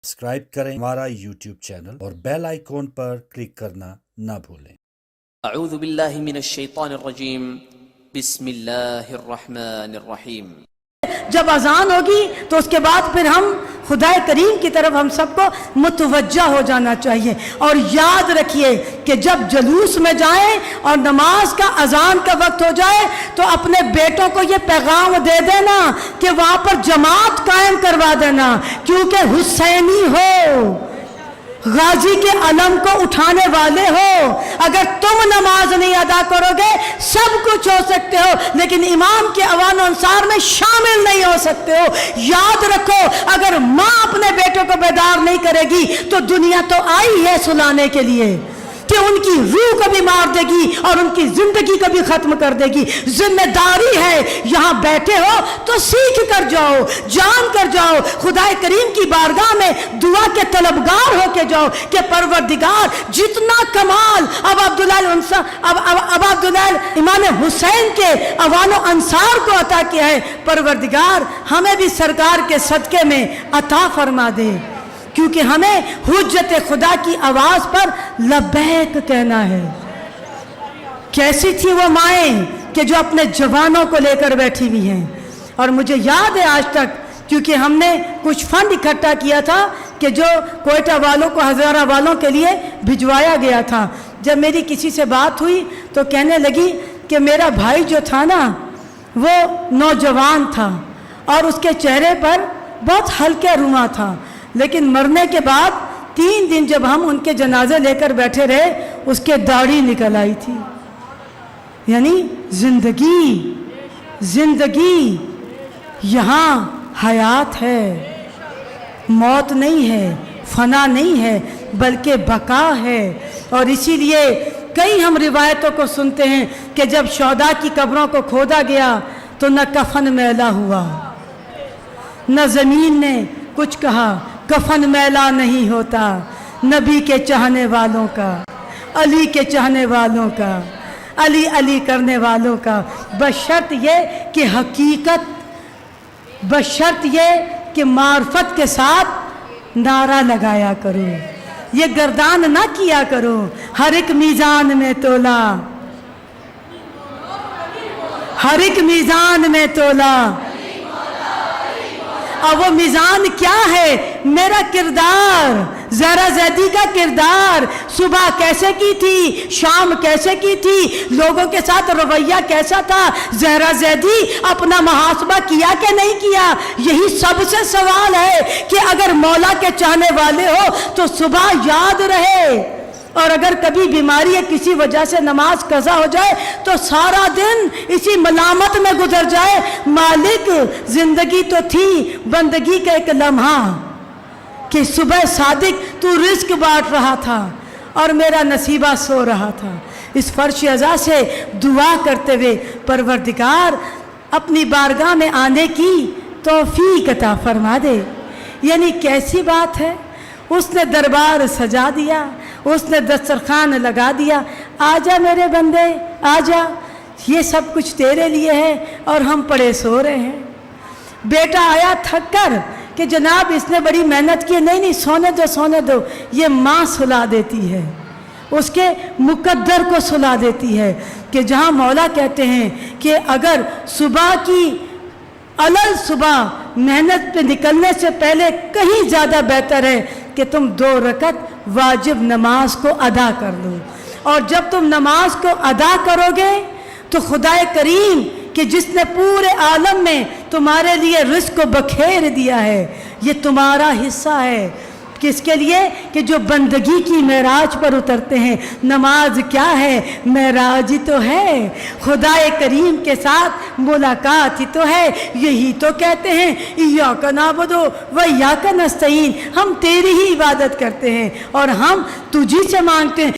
Subscribe करें हमारा YouTube channel और बेल आइकॉन पर क्लिक करना ना भूलें। अऊज़ु बिल्लाहि मिनश शैतानिर रजीम बिस्मिल्लाहिर रहमानिर रहीम। जब अजान होगी तो उसके बाद फिर हम खुदा करीम की तरफ हम सबको मुतवज्जा हो जाना चाहिए। और याद रखिए कि जब जलूस में जाएं और नमाज का अजान का वक्त हो जाए तो अपने बेटों को ये पैगाम दे देना कि वहाँ पर जमात कायम करवा देना, क्योंकि हुसैनी हो, गाजी के अलम को उठाने वाले हो। अगर तुम नमाज नहीं अदा करोगे सब कुछ हो सकते हो, लेकिन इमाम के अवान अनुसार में शामिल नहीं हो सकते हो। याद रखो, अगर माँ अपने बेटों को बेदार नहीं करेगी तो दुनिया तो आई है सुलाने के लिए कि उनकी रूह को भी मार देगी और उनकी जिंदगी को भी खत्म कर देगी। जिम्मेदारी है, यहाँ बैठे हो तो सीख कर जाओ, जान कर जाओ, खुदा करीम की बारगाह में दुआ के तलबगार होके जाओ कि परवरदिगार जितना कमाल अब अब्दुल्लाह इमाम हुसैन के अवानो अंसार को अता किया है, परवरदिगार हमें भी सरकार के सदके में अता फरमा दे, क्योंकि हमें हुज्जत खुदा की आवाज पर लब्बैक कहना है। कैसी थी वो माएँ कि जो अपने जवानों को लेकर बैठी हुई हैं। और मुझे याद है आज तक, क्योंकि हमने कुछ फंड इकट्ठा किया था कि जो कोयटा वालों को हज़ारा वालों के लिए भिजवाया गया था। जब मेरी किसी से बात हुई तो कहने लगी कि मेरा भाई जो था ना वो नौजवान था और उसके चेहरे पर बहुत हल्का रुआं था, लेकिन मरने के बाद 3 दिन जब हम उनके जनाजे लेकर बैठे रहे उसके दाढ़ी निकल आई थी। यानी जिंदगी यहाँ हयात है, मौत नहीं है, फना नहीं है, बल्कि बका है। और इसीलिए कई हम रिवायतों को सुनते हैं कि जब शौदा की कब्रों को खोदा गया तो न कफन मैला हुआ, न ज़मीन ने कुछ कहा, कफन मैला नहीं होता नबी के चाहने वालों का, अली के चाहने वालों का, अली अली करने वालों का, बशर्त ये कि हकीकत, बशर्त ये कि मार्फत के साथ नारा लगाया करो, ये गर्दान ना किया करो। हर एक मीज़ान में तोला, हर एक मीज़ान में तोला। और वो मीज़ान क्या है? मेरा किरदार, ज़हरा ज़ैदी का किरदार, सुबह कैसे की थी, शाम कैसे की थी, लोगों के साथ रवैया कैसा था, ज़हरा ज़ैदी अपना मुहासबा किया कि नहीं किया? यही सबसे सवाल है कि अगर मौला के चाहने वाले हो तो सुबह याद रहे, और अगर कभी बीमारी या किसी वजह से नमाज कज़ा हो जाए तो सारा दिन इसी मलामत में गुजर जाए, मालिक जिंदगी तो थी, बंदगी का एक लम्हा कि सुबह सादिक तू रिस्क बांट रहा था और मेरा नसीबा सो रहा था। इस फर्श अज़ा से दुआ करते हुए परवरदिगार अपनी बारगाह में आने की तौफीक अता फरमा दे। यानी कैसी बात है, उसने दरबार सजा दिया, उसने दस्तरखान लगा दिया, आजा मेरे बंदे आजा, ये सब कुछ तेरे लिए है और हम पड़े सो रहे हैं। बेटा आया थक कर कि जनाब इसने बड़ी मेहनत की, नहीं सोने दो, ये माँ सुला देती है, उसके मुकद्दर को सुला देती है। कि जहाँ मौला कहते हैं कि अगर सुबह की अलल सुबह मेहनत पे निकलने से पहले कहीं ज़्यादा बेहतर है कि तुम 2 रकत वाजिब नमाज को अदा कर लो। और जब तुम नमाज को अदा करोगे तो खुदाए करीम कि जिसने पूरे आलम में तुम्हारे लिए रिस्क को बखेर दिया है, ये तुम्हारा हिस्सा है। किसके लिए? कि जो बंदगी की मेराज पर उतरते हैं। नमाज क्या है? मेराज ही तो है, खुदाए करीम के साथ मुलाकात ही तो है। यही तो कहते हैं इय्याका नअबुदु व इय्याका नस्तईन, हम तेरी ही इबादत करते हैं और हम तुझी से मांगते हैं।